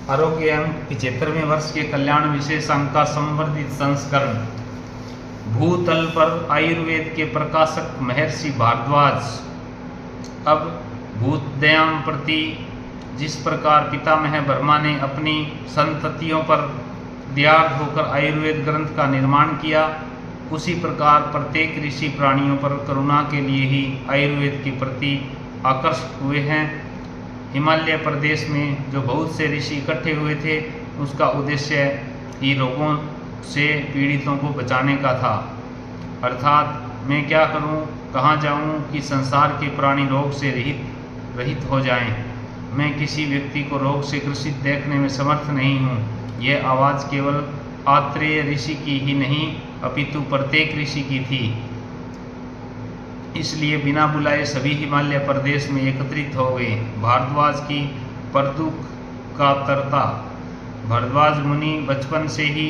आरोग्य अंक 75वें वर्ष के कल्याण विशेषांक का संवर्धित संस्करण। भूतल पर आयुर्वेद के प्रकाशक महर्षि भारद्वाज। अब भूतदयाम प्रति जिस प्रकार पितामह ब्रह्मा ने अपनी संततियों पर दयार्द होकर आयुर्वेद ग्रंथ का निर्माण किया, उसी प्रकार प्रत्येक ऋषि प्राणियों पर करुणा के लिए ही आयुर्वेद के प्रति आकर्षित हुए हैं। हिमालय प्रदेश में जो बहुत से ऋषि इकट्ठे हुए थे, उसका उद्देश्य ही रोगों से पीड़ितों को बचाने का था। अर्थात मैं क्या करूं, कहां जाऊं कि संसार के प्राणी रोग से रहित हो जाएं। मैं किसी व्यक्ति को रोग से ग्रसित देखने में समर्थ नहीं हूं। यह आवाज़ केवल आत्रेय ऋषि की ही नहीं अपितु प्रत्येक ऋषि की थी। इसलिए बिना बुलाए सभी हिमालय प्रदेश में एकत्रित हो गए। भारद्वाज की परदुख का तरता। भारद्वाज मुनि बचपन से ही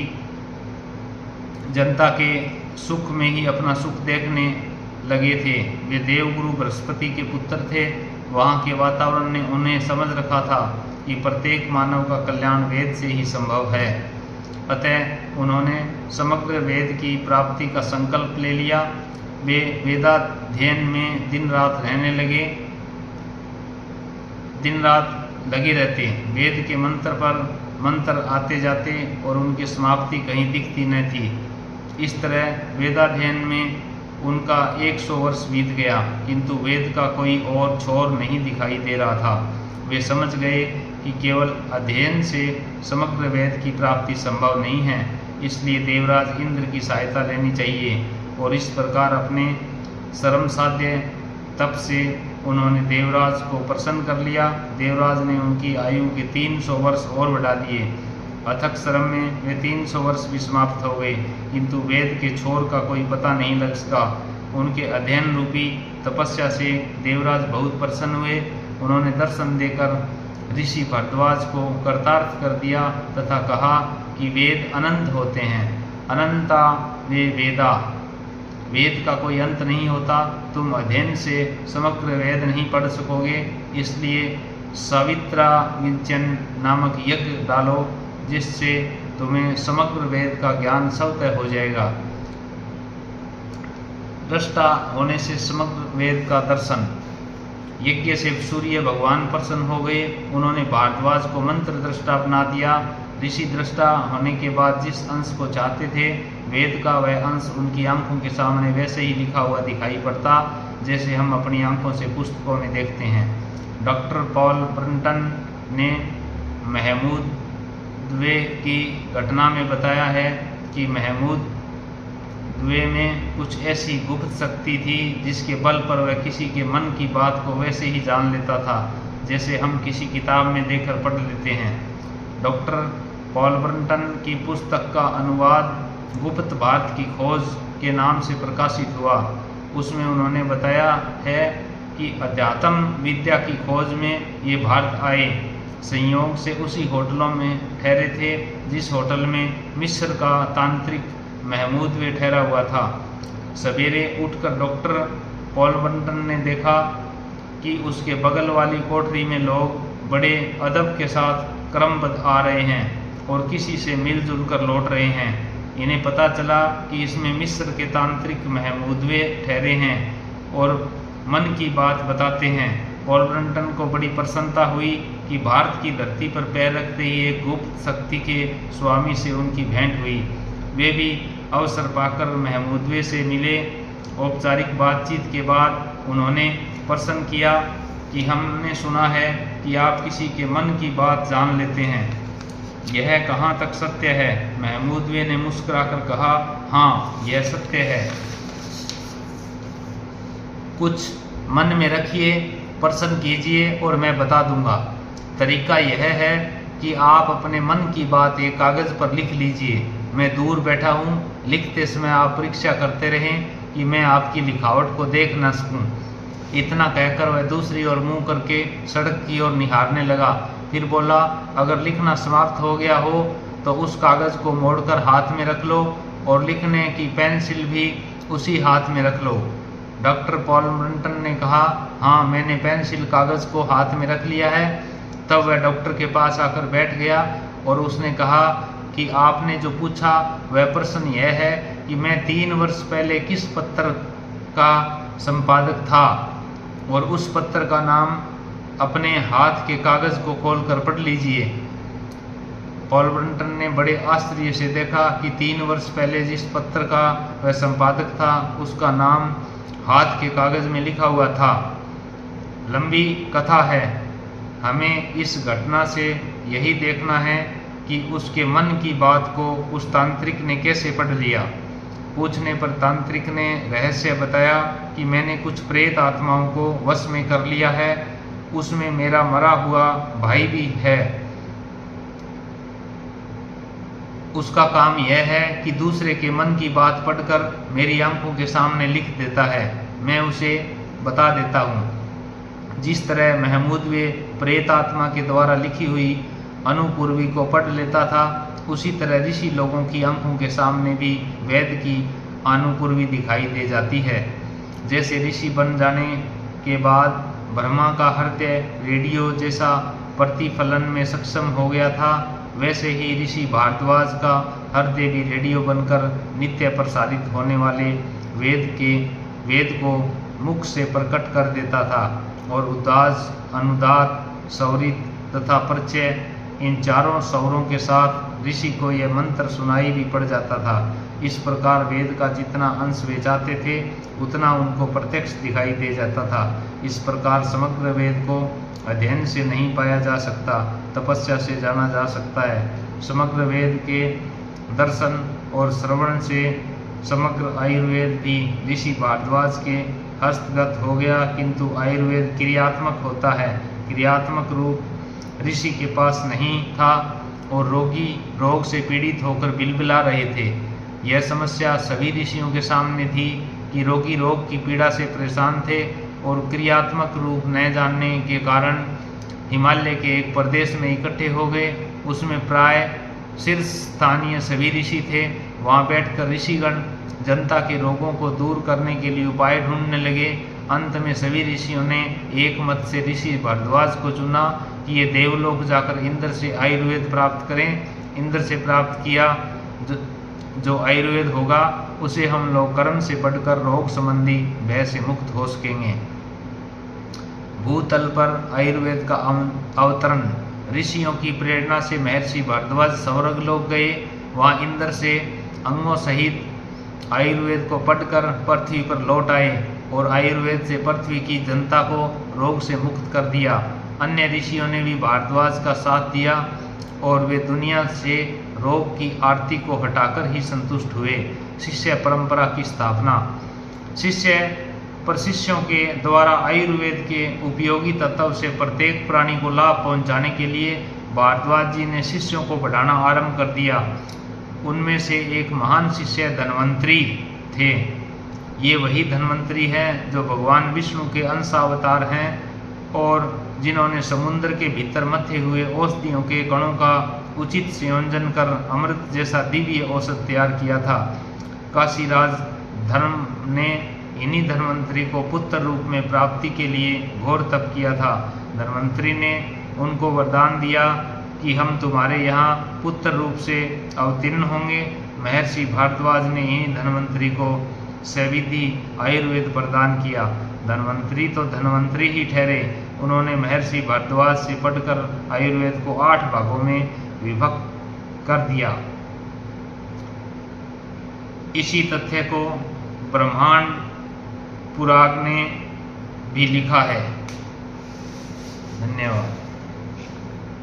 जनता के सुख में ही अपना सुख देखने लगे थे। वे देवगुरु बृहस्पति के पुत्र थे। वहाँ के वातावरण ने उन्हें समझ रखा था कि प्रत्येक मानव का कल्याण वेद से ही संभव है। अतः उन्होंने समग्र वेद की प्राप्ति का संकल्प ले लिया। वे वेदाध्ययन में दिन रात लगे रहते। वेद के मंत्र पर मंत्र आते जाते और उनकी समाप्ति कहीं दिखती न थी। इस तरह वेदाध्ययन में उनका 100 वर्ष बीत गया, किंतु वेद का कोई और छोर नहीं दिखाई दे रहा था। वे समझ गए कि केवल अध्ययन से समग्र वेद की प्राप्ति संभव नहीं है। इसलिए देवराज इंद्र की सहायता लेनी चाहिए और इस प्रकार अपने श्रम साध्य तप से उन्होंने देवराज को प्रसन्न कर लिया। देवराज ने उनकी आयु के 300 वर्ष और बढ़ा दिए। अथक श्रम में वे 300 वर्ष भी समाप्त हो गए, किंतु वेद के छोर का कोई पता नहीं लग सका। उनके अध्ययन रूपी तपस्या से देवराज बहुत प्रसन्न हुए। उन्होंने दर्शन देकर ऋषि भारद्वाज को कृतार्थ कर दिया तथा कहा कि वेद अनंत होते हैं। अनंता वे वेदा, वेद का कोई अंत नहीं होता। तुम अध्ययन से समग्र वेद नहीं पढ़ सकोगे, इसलिए सावित्रा विंचन नामक यज्ञ डालो, जिससे तुम्हें समग्र वेद का ज्ञान स्वतः हो जाएगा। दृष्टा होने से समग्र वेद का दर्शन। यज्ञ से सूर्य भगवान प्रसन्न हो गए। उन्होंने भारद्वाज को मंत्र दृष्टा बना दिया। ऋषि दृष्टा होने के बाद जिस अंश को चाहते थे, वेद का वह अंश उनकी आंखों के सामने वैसे ही लिखा हुआ दिखाई पड़ता जैसे हम अपनी आंखों से पुस्तकों में देखते हैं। डॉक्टर पॉल ब्रंटन ने महमूद द्वे की घटना में बताया है कि महमूद द्वे में कुछ ऐसी गुप्त शक्ति थी जिसके बल पर वह किसी के मन की बात को वैसे ही जान लेता था जैसे हम किसी किताब में देखकर पढ़ लेते हैं। डॉक्टर पॉल ब्रंटन की पुस्तक का अनुवाद गुप्त भारत की खोज के नाम से प्रकाशित हुआ। उसमें उन्होंने बताया है कि अध्यात्म विद्या की खोज में ये भारत आए। संयोग से उसी होटलों में ठहरे थे जिस होटल में मिस्र का तांत्रिक महमूद वे ठहरा हुआ था। सवेरे उठकर डॉक्टर पॉल ब्रंटन ने देखा कि उसके बगल वाली कोठरी में लोग बड़े अदब के साथ क्रमबद्ध आ रहे हैं और किसी से मिलजुल कर लौट रहे हैं। इन्हें पता चला कि इसमें मिस्र के तांत्रिक महमूदवे ठहरे हैं और मन की बात बताते हैं। पॉल ब्रंटन को बड़ी प्रसन्नता हुई कि भारत की धरती पर पैर रखते ही एक गुप्त शक्ति के स्वामी से उनकी भेंट हुई। वे भी अवसर पाकर महमूदवे से मिले। औपचारिक बातचीत के बाद उन्होंने प्रश्न किया कि हमने सुना है कि आप किसी के मन की बात जान लेते हैं, यह कहाँ तक सत्य है? महमूदवे ने मुस्कुराकर कहा, हाँ, यह सत्य है। कुछ मन में रखिए, प्रश्न कीजिए और मैं बता दूंगा। तरीका यह है कि आप अपने मन की बात एक कागज़ पर लिख लीजिए। मैं दूर बैठा हूँ, लिखते समय आप परीक्षा करते रहें कि मैं आपकी लिखावट को देख न सकूँ। इतना कहकर वह दूसरी ओर मुंह करके सड़क की ओर निहारने लगा। फिर बोला, अगर लिखना समाप्त हो गया हो तो उस कागज़ को मोड़कर हाथ में रख लो और लिखने की पेंसिल भी उसी हाथ में रख लो। डॉक्टर पॉल ब्रंटन ने कहा, हाँ, मैंने पेंसिल कागज़ को हाथ में रख लिया है। तब वह डॉक्टर के पास आकर बैठ गया और उसने कहा कि आपने जो पूछा वह प्रश्न यह है कि मैं 3 वर्ष पहले किस पत्र का संपादक था, और उस पत्र का नाम अपने हाथ के कागज को खोलकर पढ़ लीजिए। पॉल ब्रंटन ने बड़े आश्चर्य से देखा कि 3 वर्ष पहले जिस पत्र का वह संपादक था उसका नाम हाथ के कागज में लिखा हुआ था। लंबी कथा है, हमें इस घटना से यही देखना है कि उसके मन की बात को उस तांत्रिक ने कैसे पढ़ लिया। पूछने पर तांत्रिक ने रहस्य बताया कि मैंने कुछ प्रेत आत्माओं को वश में कर लिया है, उसमें मेरा मरा हुआ भाई भी है। उसका काम यह है कि दूसरे के मन की बात पढ़कर मेरी आंखों के सामने लिख देता है, मैं उसे बता देता हूँ। जिस तरह महमूद वे प्रेत आत्मा के द्वारा लिखी हुई अनुपूर्वी को पढ़ लेता था, उसी तरह ऋषि लोगों की आंखों के सामने भी वेद की अनुपूर्वी दिखाई दे जाती है। जैसे ऋषि बन जाने के बाद ब्रह्मा का हृदय रेडियो जैसा प्रतिफलन में सक्षम हो गया था, वैसे ही ऋषि भारद्वाज का हृदय भी रेडियो बनकर नित्य प्रसारित होने वाले वेद को मुख से प्रकट कर देता था, और उदास, अनुदात, सौरित तथा प्रत्यय इन चारों स्वरों के साथ ऋषि को यह मंत्र सुनाई भी पड़ जाता था। इस प्रकार वेद का जितना अंश वे चाहते थे उतना उनको प्रत्यक्ष दिखाई दे जाता था। इस प्रकार समग्र वेद को अध्ययन से नहीं पाया जा सकता, तपस्या से जाना जा सकता है। समग्र वेद के दर्शन और श्रवण से समग्र आयुर्वेद भी ऋषि भारद्वाज के हस्तगत हो गया, किंतु आयुर्वेद क्रियात्मक होता है। क्रियात्मक रूप ऋषि के पास नहीं था और रोगी रोग से पीड़ित होकर बिलबिला रहे थे। यह समस्या सभी ऋषियों के सामने थी कि रोगी रोग की पीड़ा से परेशान थे और क्रियात्मक रूप न जानने के कारण हिमालय के एक प्रदेश में इकट्ठे हो गए। उसमें प्राय शीर्ष स्थानीय सभी ऋषि थे। वहाँ बैठकर ऋषिगण जनता के रोगों को दूर करने के लिए उपाय ढूंढने लगे। अंत में सभी ऋषियों ने एक मत से ऋषि भारद्वाज को चुना कि ये देवलोक जाकर इंद्र से आयुर्वेद प्राप्त करें। इंद्र से प्राप्त किया जो आयुर्वेद होगा उसे हम लोग कर्म से पढ़कर रोग संबंधी भय से मुक्त हो सकेंगे। भूतल पर आयुर्वेद का अवतरण। ऋषियों की प्रेरणा से महर्षि भारद्वाज स्वर्गलोक गए। वहाँ इंद्र से अंगों सहित आयुर्वेद को पढ़कर पृथ्वी पर लौट आए और आयुर्वेद से पृथ्वी की जनता को रोग से मुक्त कर दिया। अन्य ऋषियों ने भी भारद्वाज का साथ दिया और वे दुनिया से रोग की आरती को हटाकर ही संतुष्ट हुए। शिष्य परंपरा की स्थापना। शिष्यों के द्वारा आयुर्वेद के उपयोगी तत्व से प्रत्येक प्राणी को लाभ पहुंचाने के लिए भारद्वाज जी ने शिष्यों को बढ़ाना आरंभ कर दिया। उनमें से एक महान शिष्य धन्वंतरी थे। ये वही धन्वंतरी हैं जो भगवान विष्णु के अंशावतार हैं और जिन्होंने समुद्र के भीतर मथे हुए औषधियों के कणों का उचित संयोजन कर अमृत जैसा दिव्य औषध तैयार किया था। काशीराज धर्म ने इन्हीं धन्वंतरी को पुत्र रूप में प्राप्ति के लिए घोर तप किया था। धन्वंतरी ने उनको वरदान दिया कि हम तुम्हारे यहाँ पुत्र रूप से अवतीर्ण होंगे। महर्षि भारद्वाज ने इन्हीं धन्वंतरी को सविधि आयुर्वेद प्रदान किया। धन्वंतरी तो धन्वंतरी ही ठहरे। उन्होंने महर्षि भारद्वाज से पढ़कर आयुर्वेद को 8 भागों में विभक्त कर दिया। इसी तथ्य को ब्रह्मांड पुराण ने भी लिखा है। धन्यवाद।